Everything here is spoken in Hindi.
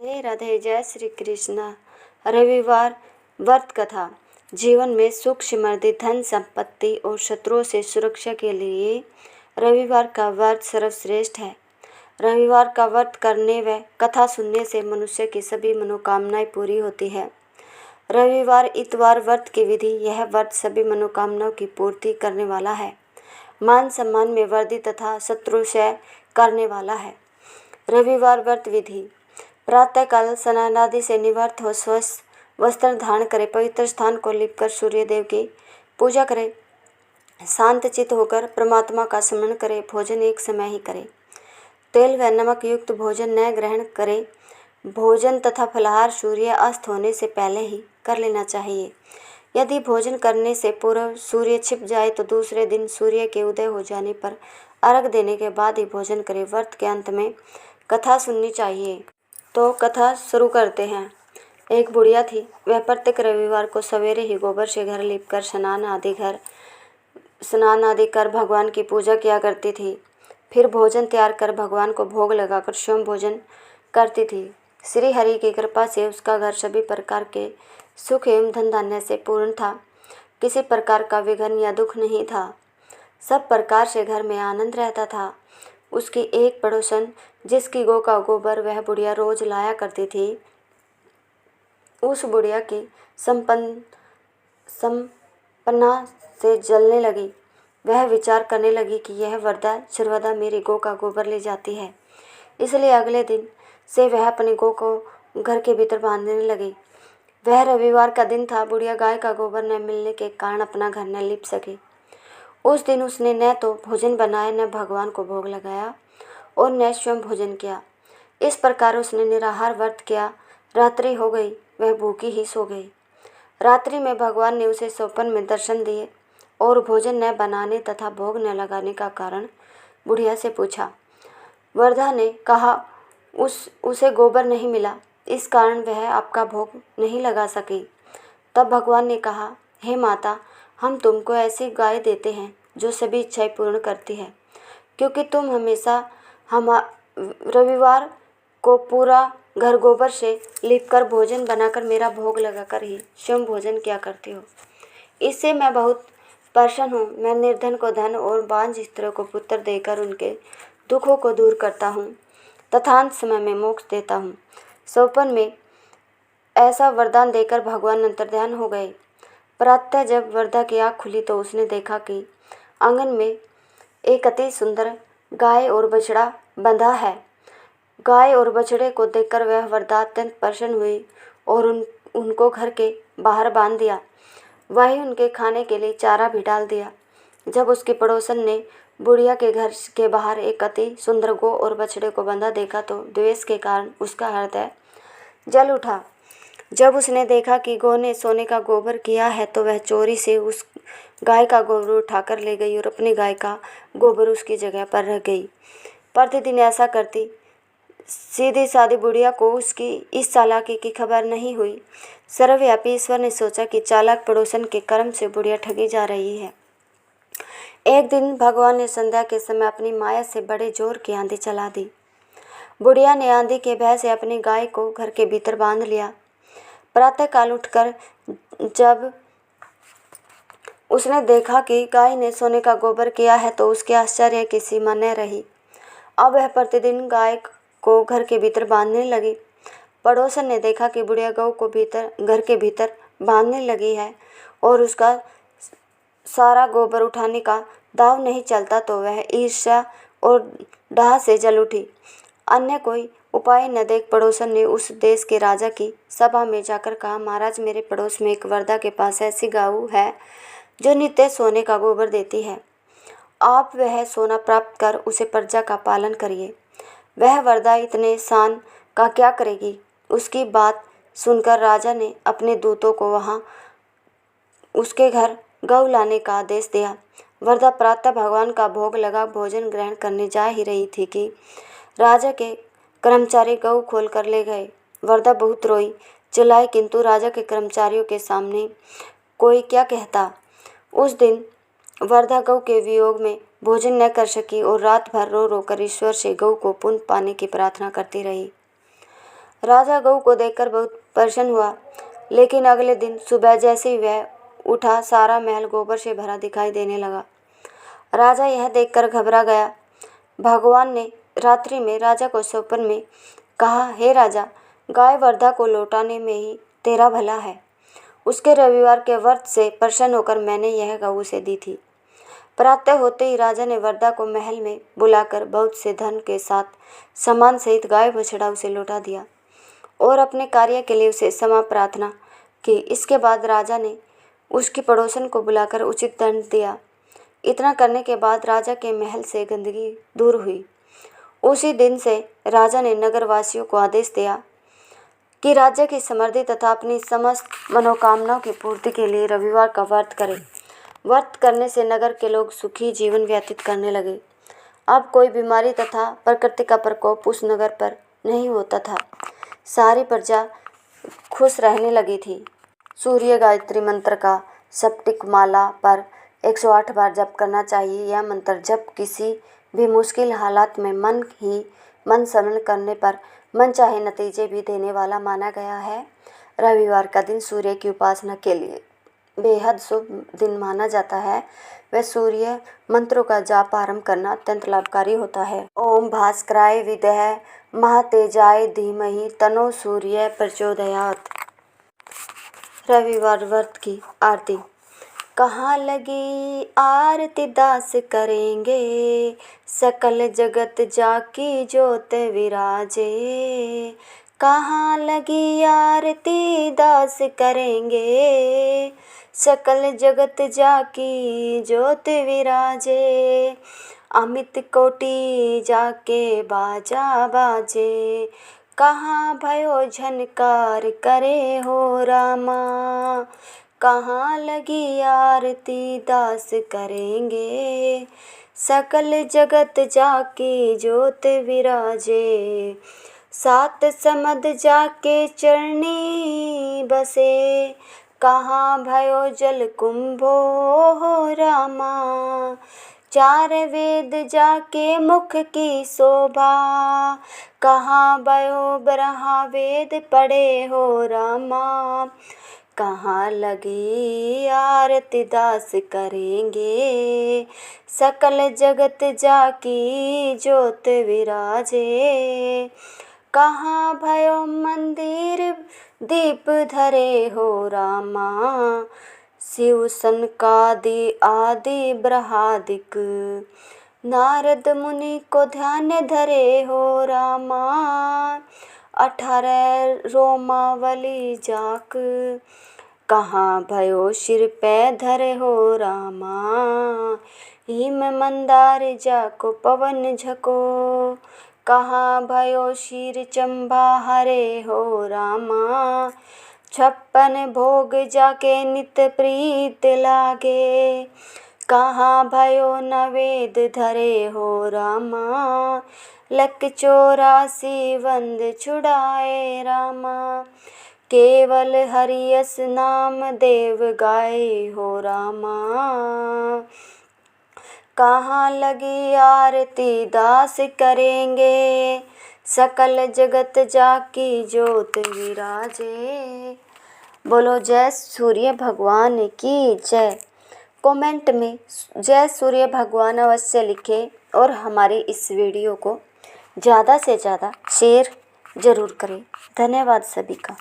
राधे राधे। जय श्री कृष्ण। रविवार व्रत कथा। जीवन में सुख समृद्धि धन संपत्ति और शत्रुओं से सुरक्षा के लिए रविवार का व्रत सर्वश्रेष्ठ है। रविवार का व्रत करने व कथा सुनने से मनुष्य की सभी मनोकामनाएं पूरी होती है। रविवार इतवार व्रत की विधि। यह व्रत सभी मनोकामनाओं की पूर्ति करने वाला है। मान सम्मान में वृद्धि तथा शत्रु क्षय करने वाला है। रविवार व्रत विधि। प्रातःकाल स्नानादि से निवृत्त हो स्वस्थ वस्त्र धारण करें। पवित्र स्थान को लिपकर सूर्य देव की पूजा करें। शांत चित्त होकर परमात्मा का स्मरण करें। भोजन एक समय ही करें। तेल व नमक युक्त भोजन न ग्रहण करें। भोजन तथा फलाहार सूर्य अस्त होने से पहले ही कर लेना चाहिए। यदि भोजन करने से पूर्व सूर्य छिप जाए तो दूसरे दिन सूर्य के उदय हो जाने पर अर्घ देने के बाद ही भोजन करें। व्रत के अंत में कथा सुननी चाहिए। तो कथा शुरू करते हैं। एक बुढ़िया थी। वह प्रत्येक रविवार को सवेरे ही गोबर से घर लीपकर स्नान आदि कर भगवान की पूजा किया करती थी। फिर भोजन तैयार कर भगवान को भोग लगाकर स्वयं भोजन करती थी। श्री हरि की कृपा से उसका घर सभी प्रकार के सुख एवं धन धान्य से पूर्ण था। किसी प्रकार का विघ्न या दुख नहीं था। सब प्रकार से घर में आनंद रहता था। उसकी एक पड़ोसन जिसकी गौ का गोबर वह बुढ़िया रोज लाया करती थी, उस बुढ़िया की संपन्ना से जलने लगी। वह विचार करने लगी कि यह वृद्धा सर्वदा मेरी गौ का गोबर ले जाती है। इसलिए अगले दिन से वह अपनी गौ को घर के भीतर बांधने लगी। वह रविवार का दिन था। बुढ़िया गाय का गोबर न मिलने के कारण अपना घर न लीप सकी। उस दिन उसने न तो भोजन बनाया, न भगवान को भोग लगाया और न स्वयं भोजन किया। इस प्रकार उसने निराहार व्रत किया। रात्रि हो गई, वह भूखी ही सो गई। रात्रि में भगवान ने उसे स्वप्न में दर्शन दिए और भोजन न बनाने तथा भोग न लगाने का कारण बुढ़िया से पूछा। वृद्धा ने कहा उसे गोबर नहीं मिला, इस कारण वह आपका भोग नहीं लगा सकी। तब भगवान ने कहा, हे माता, हम तुमको ऐसी गाय देते हैं जो सभी इच्छाएं पूर्ण करती है, क्योंकि तुम हमेशा रविवार को पूरा घर गोबर से लीपकर भोजन बनाकर मेरा भोग लगाकर ही स्वयं भोजन किया करती हो। इससे मैं बहुत प्रसन्न हूँ। मैं निर्धन को धन और बांझ स्त्रियों को पुत्र देकर उनके दुखों को दूर करता हूँ तथा अंत समय में मोक्ष देता हूँ। स्वप्न में ऐसा वरदान देकर भगवान अंतर्ध्यान हो गए। प्रातः जब वृद्धा की आँख खुली तो उसने देखा कि आंगन में एक अति सुंदर गाय और बछड़ा बंधा है। गाय और बछड़े को देखकर वह वृद्धा अत्यंत प्रसन्न हुई और उनको घर के बाहर बांध दिया। वहीं उनके खाने के लिए चारा भी डाल दिया। जब उसके पड़ोसन ने बुढ़िया के घर के बाहर एक अति सुंदर गौ और बछड़े को बंधा देखा तो द्वेष के कारण उसका हृदय जल उठा। जब उसने देखा कि गौ ने सोने का गोबर किया है तो वह चोरी से उस गाय का गोबर उठाकर ले गई और अपनी गाय का गोबर उसकी जगह पर रख गई। प्रतिदिन ऐसा करती सीधी सादी बुढ़िया को उसकी इस चालाकी की खबर नहीं हुई। सर्वव्यापी ईश्वर ने सोचा कि चालाक पड़ोसन के कर्म से बुढ़िया ठगी जा रही है। एक दिन भगवान ने संध्या के समय अपनी माया से बड़े जोर की आंधी चला दी। बुढ़िया ने आंधी के भय से अपनी गाय को घर के भीतर बांध लिया। प्रातःकाल उठकर जब उसने देखा कि गाय ने सोने का गोबर किया है तो उसके आश्चर्य की सीमा न रही। अब वह प्रतिदिन गाय को घर के भीतर बांधने लगी। पड़ोसन ने देखा कि बुढ़िया गौ को घर के भीतर बांधने लगी है और उसका सारा गोबर उठाने का दाव नहीं चलता तो वह ईर्ष्या और डाह से जल उठी। अन्य कोई उपाय न देख पड़ोसन ने उस देश के राजा की सभा में जाकर कहा, महाराज, मेरे पड़ोस में एक वृद्धा के पास ऐसी गऊ है जो नित्य सोने का गोबर देती है। आप वह सोना प्राप्त कर उसे प्रजा का पालन करिए। वह वृद्धा इतने शान का क्या करेगी। उसकी बात सुनकर राजा ने अपने दूतों को वहां उसके घर गऊ लाने का आदेश दिया। वृद्धा प्रातः भगवान का भोग लगा भोजन ग्रहण करने जा ही रही थी कि राजा के कर्मचारी गऊ खोल कर ले गए। वृद्धा बहुत रोई, चिल्लाई, किंतु राजा के कर्मचारियों के सामने कोई क्या कहता। उस दिन वृद्धा गऊ के वियोग में भोजन न कर सकी और रात भर रो रो कर ईश्वर से गऊ को पुण्य पाने की प्रार्थना करती रही। राजा गऊ को देखकर बहुत प्रसन्न हुआ, लेकिन अगले दिन सुबह जैसे ही वह उठा, सारा महल गोबर से भरा दिखाई देने लगा। राजा यह देखकर घबरा गया। भगवान ने रात्रि में राजा को स्वप्न में कहा, हे राजा, गाय वर्धा को लौटाने में ही तेरा भला है। उसके रविवार के व्रत से प्रसन्न होकर मैंने यह गऊ उसे दी थी। प्रातः होते ही राजा ने वर्धा को महल में बुलाकर बहुत से धन के साथ सामान सहित गाय बछड़ा उसे लौटा दिया और अपने कार्य के लिए उसे क्षमा प्रार्थना की। इसके बाद राजा ने उसकी पड़ोसन को बुलाकर उचित दंड दिया। इतना करने के बाद राजा के महल से गंदगी दूर हुई। उसी दिन से राजा ने नगरवासियों को आदेश दिया कि राज्य की समृद्धि तथा अपनी समस्त मनोकामनाओं की पूर्ति के लिए रविवार का व्रत करें। व्रत करने से नगर के लोग सुखी जीवन व्यतीत करने लगे। अब कोई बीमारी तथा प्रकृति का प्रकोप उस नगर पर नहीं होता था। सारी प्रजा खुश रहने लगी थी। सूर्य गायत्री मंत्र का सप्तक माला पर 108 बार जप करना चाहिए। यह मंत्र जप किसी भी मुश्किल हालात में मन समन करने पर मन चाहे नतीजे भी देने वाला माना गया है। रविवार का दिन सूर्य की उपासना के लिए बेहद शुभ दिन माना जाता है। वह सूर्य मंत्रों का जाप आरंभ करना अत्यंत लाभकारी होता है। ओम भास्कराय विद्महे महातेजाय धीमहि तन्नो सूर्य प्रचोदयात्। रविवार व्रत की आरती। कहाँ लगी आरती दास करेंगे, सकल जगत जाकी ज्योत विराजे। कहाँ लगी आरती दास करेंगे, सकल जगत जाकी ज्योत विराजे। अमित कोटि जाके बाजा बाजे, कहाँ भयो झनकार करे हो रामा। कहाँ लगी आरती दास करेंगे, सकल जगत जाकी ज्योत विराजे। सात समद जाके चरणी बसे, कहाँ भयो जल कुंभो हो रामा। चार वेद जाके मुख की शोभा, कहाँ भयो ब्रह्मा वेद पढ़े हो रामा। कहाँ लगी आरती दास करेंगे, सकल जगत जाकी ज्योत विराजे। कहाँ भयो मंदिर दीप धरे हो रामा, शिव सनकादि आदि ब्रहादिक। नारद मुनि को ध्यान धरे हो रामा, 18 रोमावली जाक। कहाँ भयो सिर पे धरे हो रामा, हिम मंदार जाको पवन झको। कहाँ भयो शीर चंबा हरे हो रामा, 56 भोग जाके नित प्रीत लागे। कहाँ भयो नवेद धरे हो रामा, 184 वंद छुड़ाए रामा। केवल हरियस नाम देव गाए हो रामा, कहाँ लगी आरती दास करेंगे, सकल जगत जाकी ज्योत विराजे। बोलो जय सूर्य भगवान की जय। कमेंट में जय सूर्य भगवान अवश्य लिखें और हमारी इस वीडियो को ज़्यादा से ज़्यादा शेयर ज़रूर करें। धन्यवाद सभी का।